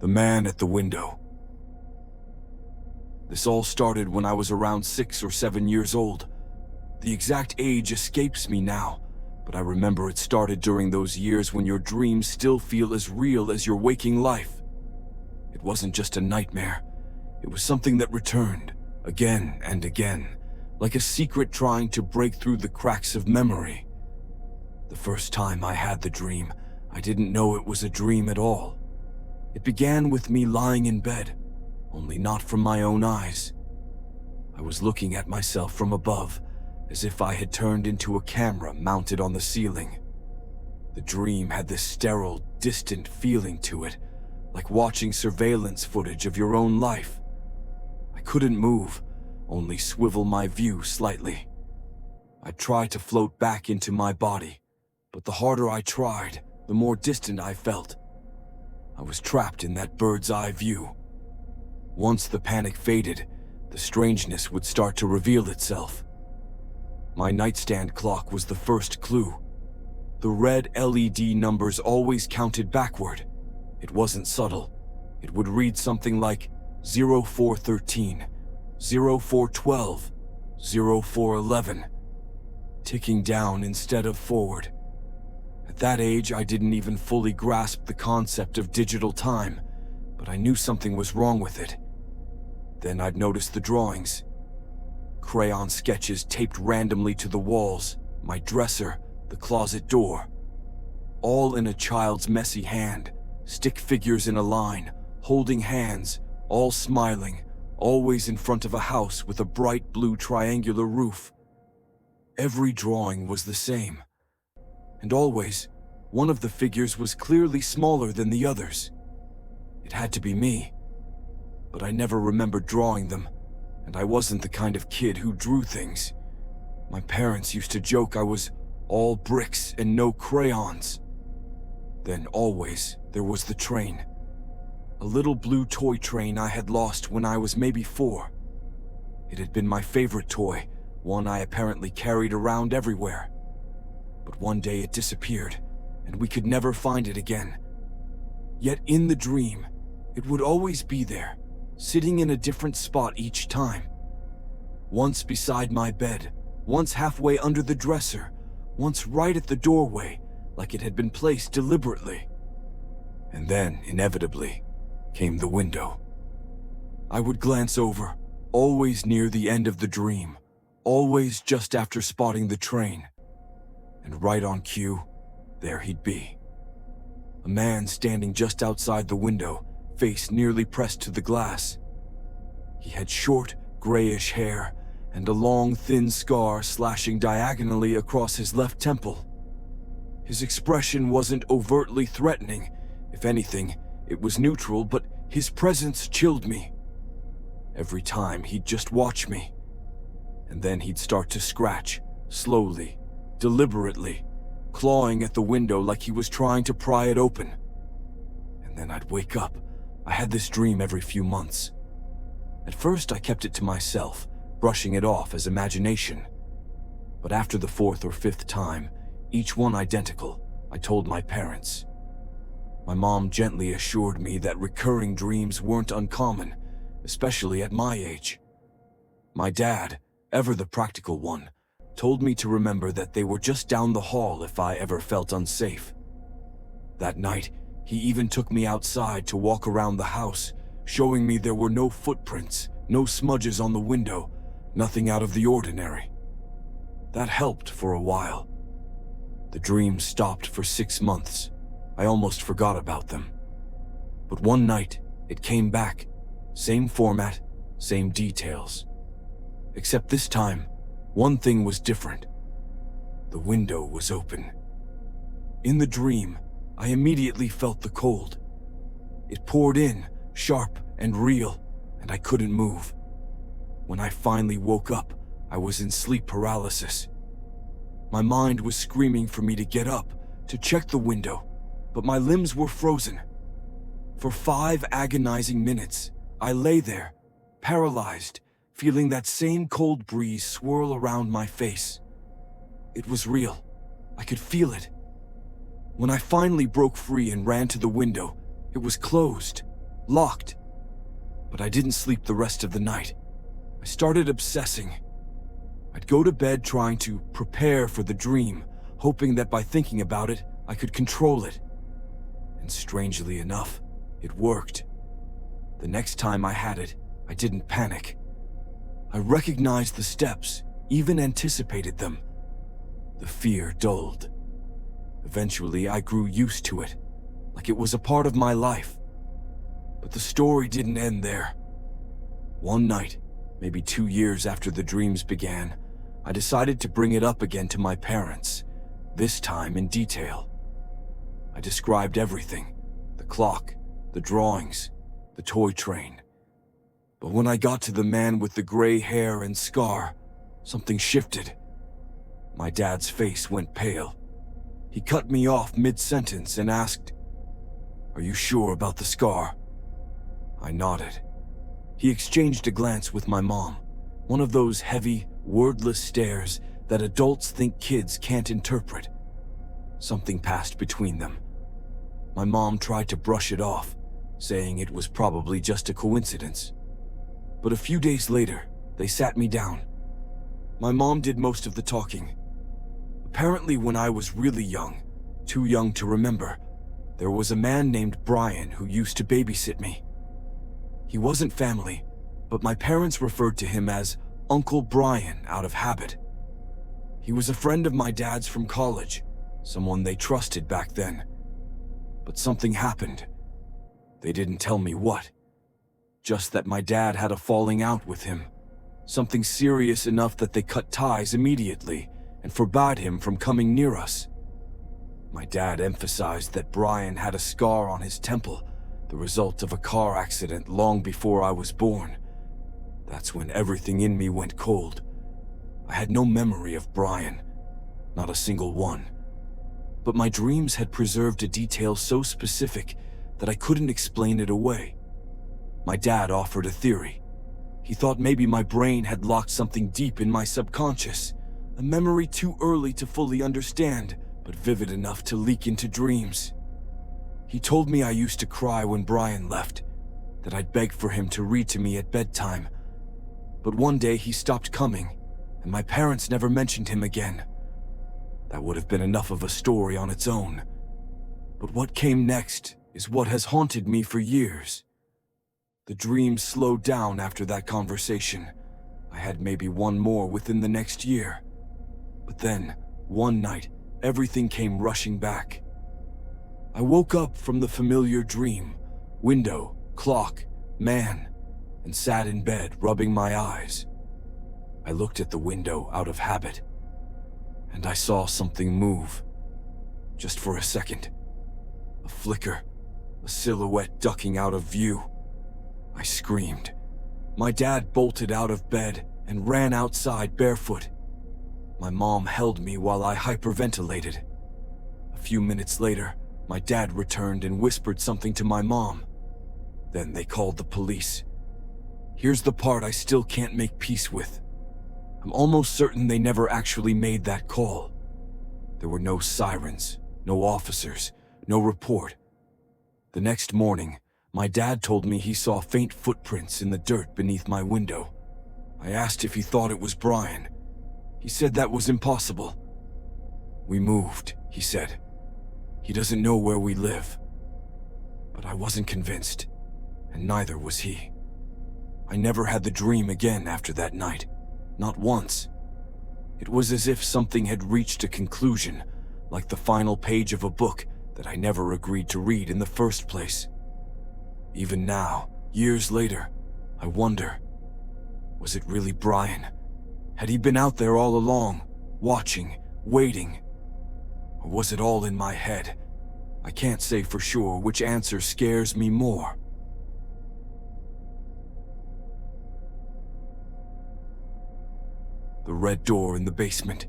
The man at the window. This all started when I was around 6 or 7 years old. The exact age escapes me now, but I remember it started during those years when your dreams still feel as real as your waking life. It wasn't just a nightmare. It was something that returned, again and again, like a secret trying to break through the cracks of memory. The first time I had the dream, I didn't know it was a dream at all. It began with me lying in bed, only not from my own eyes. I was looking at myself from above, as if I had turned into a camera mounted on the ceiling. The dream had this sterile, distant feeling to it, like watching surveillance footage of your own life. I couldn't move, only swivel my view slightly. I tried to float back into my body, but the harder I tried, the more distant I felt. I was trapped in that bird's eye view. Once the panic faded, the strangeness would start to reveal itself. My nightstand clock was the first clue. The red LED numbers always counted backward. It wasn't subtle. It would read something like 0413, 0412, 0411, ticking down instead of forward. At that age, I didn't even fully grasp the concept of digital time, but I knew something was wrong with it. Then I'd noticed the drawings. Crayon sketches taped randomly to the walls, my dresser, the closet door. All in a child's messy hand, stick figures in a line, holding hands, all smiling, always in front of a house with a bright blue triangular roof. Every drawing was the same. And always, one of the figures was clearly smaller than the others. It had to be me. But I never remembered drawing them, and I wasn't the kind of kid who drew things. My parents used to joke I was all bricks and no crayons. Then always, there was the train. A little blue toy train I had lost when I was maybe 4. It had been my favorite toy, one I apparently carried around everywhere. But one day it disappeared, and we could never find it again. Yet in the dream, it would always be there, sitting in a different spot each time. Once beside my bed, once halfway under the dresser, once right at the doorway, like it had been placed deliberately. And then, inevitably, came the window. I would glance over, always near the end of the dream, always just after spotting the train. And right on cue, there he'd be. A man standing just outside the window, face nearly pressed to the glass. He had short, grayish hair and a long, thin scar slashing diagonally across his left temple. His expression wasn't overtly threatening. If anything, it was neutral, but his presence chilled me. Every time, he'd just watch me. And then he'd start to scratch, slowly, deliberately, clawing at the window like he was trying to pry it open. And then I'd wake up. I had this dream every few months. At first, I kept it to myself, brushing it off as imagination. But after the 4th or 5th time, each one identical, I told my parents. My mom gently assured me that recurring dreams weren't uncommon, especially at my age. My dad, ever the practical one, told me to remember that they were just down the hall if I ever felt unsafe. That night, he even took me outside to walk around the house, showing me there were no footprints, no smudges on the window, nothing out of the ordinary. That helped for a while. The dreams stopped for 6 months. I almost forgot about them. But one night, it came back. Same format, same details. Except this time, one thing was different. The window was open. In the dream, I immediately felt the cold. It poured in, sharp and real, and I couldn't move. When I finally woke up, I was in sleep paralysis. My mind was screaming for me to get up, to check the window, but my limbs were frozen. For 5 agonizing minutes, I lay there, paralyzed, feeling that same cold breeze swirl around my face. It was real. I could feel it. When I finally broke free and ran to the window, it was closed. locked. But I didn't sleep the rest of the night. I started obsessing. I'd go to bed trying to prepare for the dream, hoping that by thinking about it, I could control it. And strangely enough, it worked. The next time I had it, I didn't panic. I recognized the steps, even anticipated them. The fear dulled. Eventually, I grew used to it, like it was a part of my life. But the story didn't end there. One night, maybe 2 years after the dreams began, I decided to bring it up again to my parents, this time in detail. I described everything: the clock, the drawings, the toy train. But when I got to the man with the gray hair and scar, something shifted. My dad's face went pale. He cut me off mid-sentence and asked, "Are you sure about the scar?" I nodded. He exchanged a glance with my mom, one of those heavy, wordless stares that adults think kids can't interpret. Something passed between them. My mom tried to brush it off, saying it was probably just a coincidence. But a few days later, they sat me down. My mom did most of the talking. Apparently, when I was really young, too young to remember, there was a man named Brian who used to babysit me. He wasn't family, but my parents referred to him as Uncle Brian out of habit. He was a friend of my dad's from college, someone they trusted back then. But something happened. They didn't tell me what. Just that my dad had a falling out with him. Something serious enough that they cut ties immediately and forbade him from coming near us. My dad emphasized that Brian had a scar on his temple, the result of a car accident long before I was born. That's when everything in me went cold. I had no memory of Brian, not a single one. But my dreams had preserved a detail so specific that I couldn't explain it away. My dad offered a theory. He thought maybe my brain had locked something deep in my subconscious, a memory too early to fully understand, but vivid enough to leak into dreams. He told me I used to cry when Brian left, that I'd beg for him to read to me at bedtime. But one day he stopped coming, and my parents never mentioned him again. That would have been enough of a story on its own. But what came next is what has haunted me for years. The dreams slowed down after that conversation. I had maybe one more within the next year. But then, one night, everything came rushing back. I woke up from the familiar dream, window, clock, man, and sat in bed, rubbing my eyes. I looked at the window out of habit, and I saw something move. Just for a second. A flicker, a silhouette ducking out of view. I screamed. My dad bolted out of bed and ran outside barefoot. My mom held me while I hyperventilated. A few minutes later, my dad returned and whispered something to my mom. Then they called the police. Here's the part I still can't make peace with. I'm almost certain they never actually made that call. There were no sirens, no officers, no report. The next morning, my dad told me he saw faint footprints in the dirt beneath my window. I asked if he thought it was Brian. He said that was impossible. We moved, he said. He doesn't know where we live. But I wasn't convinced, and neither was he. I never had the dream again after that night. Not once. It was as if something had reached a conclusion, like the final page of a book that I never agreed to read in the first place. Even now, years later, I wonder, was it really Brian? Had he been out there all along, watching, waiting? Or was it all in my head? I can't say for sure which answer scares me more. The red door in the basement.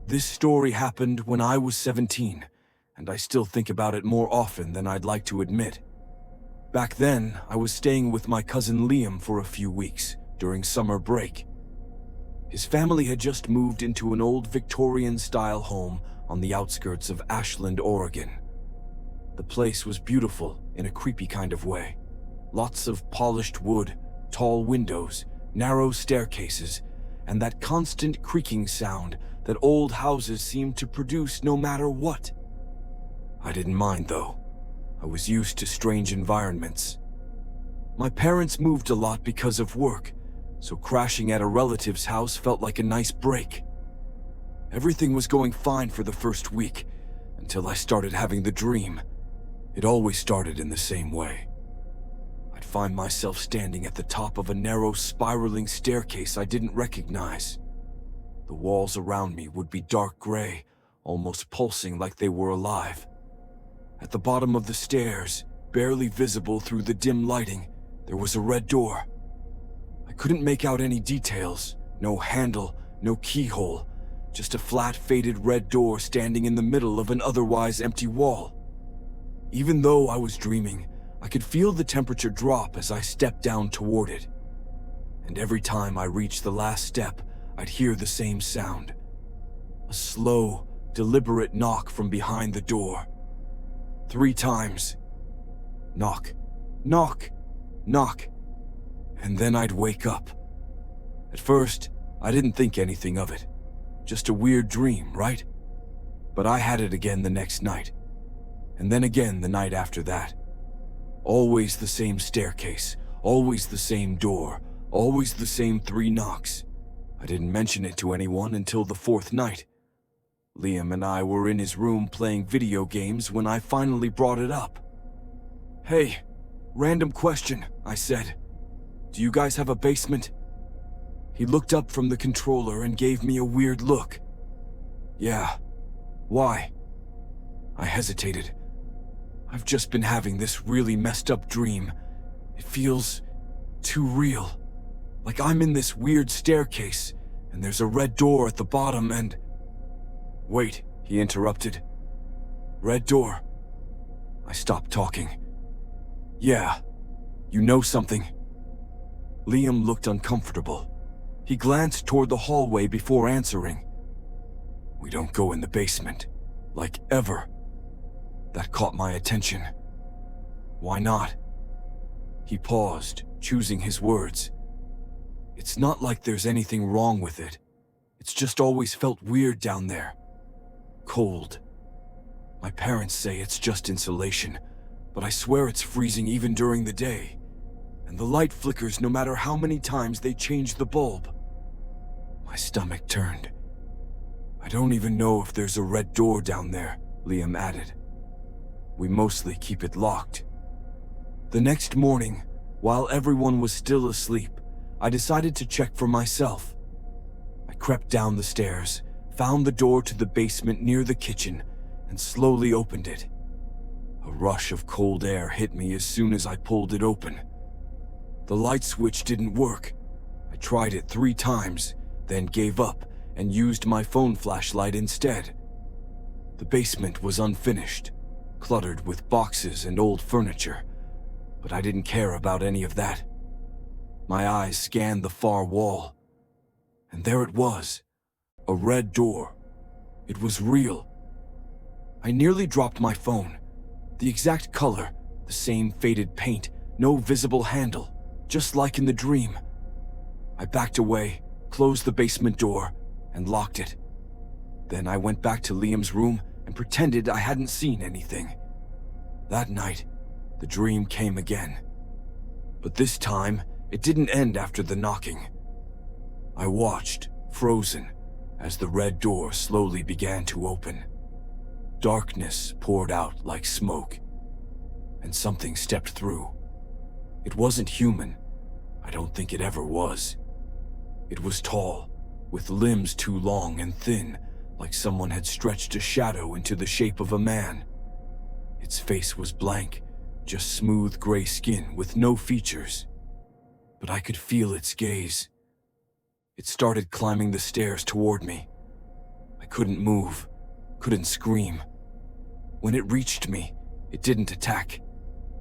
This story happened when I was 17, and I still think about it more often than I'd like to admit. Back then, I was staying with my cousin Liam for a few weeks during summer break. His family had just moved into an old Victorian-style home on the outskirts of Ashland, Oregon. The place was beautiful in a creepy kind of way. Lots of polished wood, tall windows, narrow staircases, and that constant creaking sound that old houses seem to produce no matter what. I didn't mind though. I was used to strange environments. My parents moved a lot because of work, so crashing at a relative's house felt like a nice break. Everything was going fine for the first week, until I started having the dream. It always started in the same way. I'd find myself standing at the top of a narrow, spiraling staircase I didn't recognize. The walls around me would be dark gray, almost pulsing like they were alive. At the bottom of the stairs, barely visible through the dim lighting, there was a red door. I couldn't make out any details, no handle, no keyhole, just a flat, faded red door standing in the middle of an otherwise empty wall. Even though I was dreaming, I could feel the temperature drop as I stepped down toward it. And every time I reached the last step, I'd hear the same sound. A slow, deliberate knock from behind the door. 3 times. Knock, knock, knock. And then I'd wake up. At first, I didn't think anything of it. Just a weird dream, right? But I had it again the next night. And then again the night after that. Always the same staircase, always the same door, always the same 3 knocks. I didn't mention it to anyone until the 4th night. Liam and I were in his room playing video games when I finally brought it up. "Hey, random question," I said. "Do you guys have a basement?" He looked up from the controller and gave me a weird look. "Yeah. Why?" I hesitated. "I've just been having this really messed up dream. It feels too real. Like I'm in this weird staircase, and there's a red door at the bottom and—" "Wait," he interrupted. "Red door?" I stopped talking. "Yeah. You know something?" Liam looked uncomfortable. He glanced toward the hallway before answering. "We don't go in the basement. Like, ever." That caught my attention. "Why not?" He paused, choosing his words. "It's not like there's anything wrong with it. It's just always felt weird down there. Cold. My parents say it's just insulation, but I swear it's freezing even during the day. And the light flickers no matter how many times they change the bulb." My stomach turned. "I don't even know if there's a red door down there," Liam added. "We mostly keep it locked." The next morning, while everyone was still asleep, I decided to check for myself. I crept down the stairs, found the door to the basement near the kitchen, and slowly opened it. A rush of cold air hit me as soon as I pulled it open. The light switch didn't work. I tried it 3 times, then gave up and used my phone flashlight instead. The basement was unfinished, cluttered with boxes and old furniture, but I didn't care about any of that. My eyes scanned the far wall, and there it was, a red door. It was real. I nearly dropped my phone. The exact color, the same faded paint, no visible handle, just like in the dream. I backed away, closed the basement door, and locked it. Then I went back to Liam's room and pretended I hadn't seen anything. That night, the dream came again. But this time, it didn't end after the knocking. I watched, frozen, as the red door slowly began to open. Darkness poured out like smoke, and something stepped through. It wasn't human. I don't think it ever was. It was tall, with limbs too long and thin, like someone had stretched a shadow into the shape of a man. Its face was blank, just smooth gray skin with no features. But I could feel its gaze. It started climbing the stairs toward me. I couldn't move, couldn't scream. When it reached me, it didn't attack.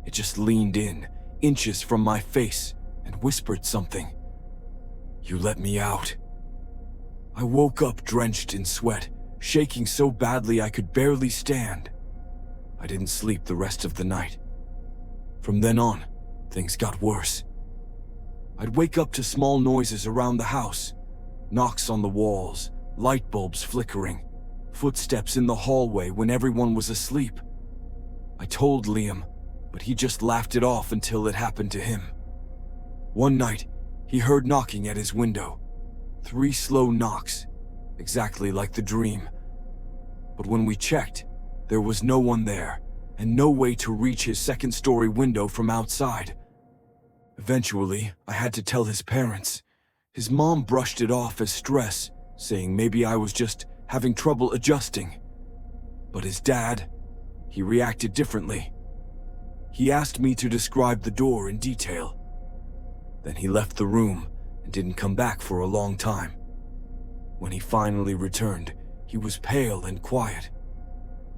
It just leaned in, inches from my face, and whispered something. "You let me out." I woke up drenched in sweat, shaking so badly I could barely stand. I didn't sleep the rest of the night. From then on, things got worse. I'd wake up to small noises around the house, knocks on the walls, light bulbs flickering, footsteps in the hallway when everyone was asleep. I told Liam, but he just laughed it off until it happened to him. One night, he heard knocking at his window. 3 slow knocks, exactly like the dream. But when we checked, there was no one there, and no way to reach his second-story window from outside. Eventually, I had to tell his parents. His mom brushed it off as stress, saying maybe I was just having trouble adjusting. But his dad, he reacted differently. He asked me to describe the door in detail. Then he left the room and didn't come back for a long time. When he finally returned, he was pale and quiet.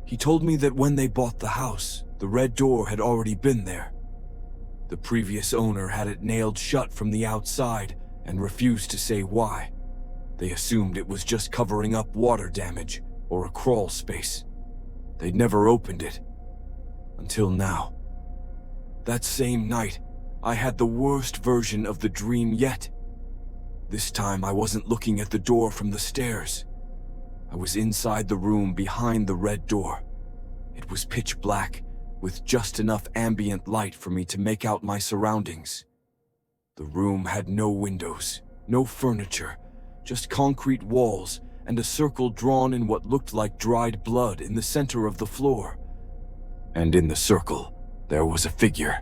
He told me that when they bought the house, the red door had already been there. The previous owner had it nailed shut from the outside and refused to say why. They assumed it was just covering up water damage or a crawl space. They'd never opened it. Until now. That same night, I had the worst version of the dream yet. This time I wasn't looking at the door from the stairs. I was inside the room behind the red door. It was pitch black, with just enough ambient light for me to make out my surroundings. The room had no windows, no furniture, just concrete walls and a circle drawn in what looked like dried blood in the center of the floor. And in the circle, there was a figure.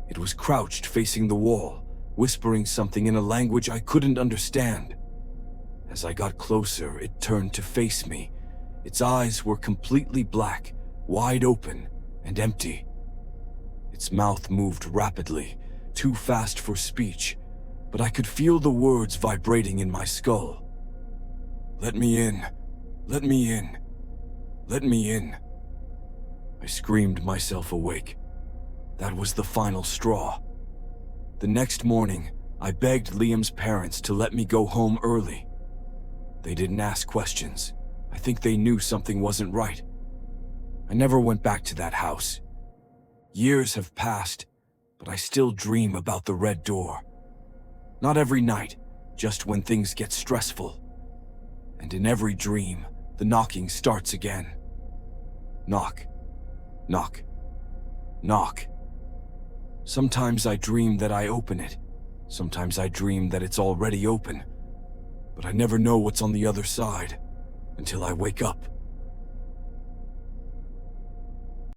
It was crouched facing the wall, whispering something in a language I couldn't understand. As I got closer, it turned to face me. Its eyes were completely black, wide open, and empty. Its mouth moved rapidly, too fast for speech, but I could feel the words vibrating in my skull. "Let me in. Let me in. Let me in." I screamed myself awake. That was the final straw. The next morning, I begged Liam's parents to let me go home early. They didn't ask questions. I think they knew something wasn't right. I never went back to that house. Years have passed, but I still dream about the red door. Not every night, just when things get stressful. And in every dream, the knocking starts again. Knock, knock, knock. Sometimes I dream that I open it. Sometimes I dream that it's already open. But I never know what's on the other side until I wake up.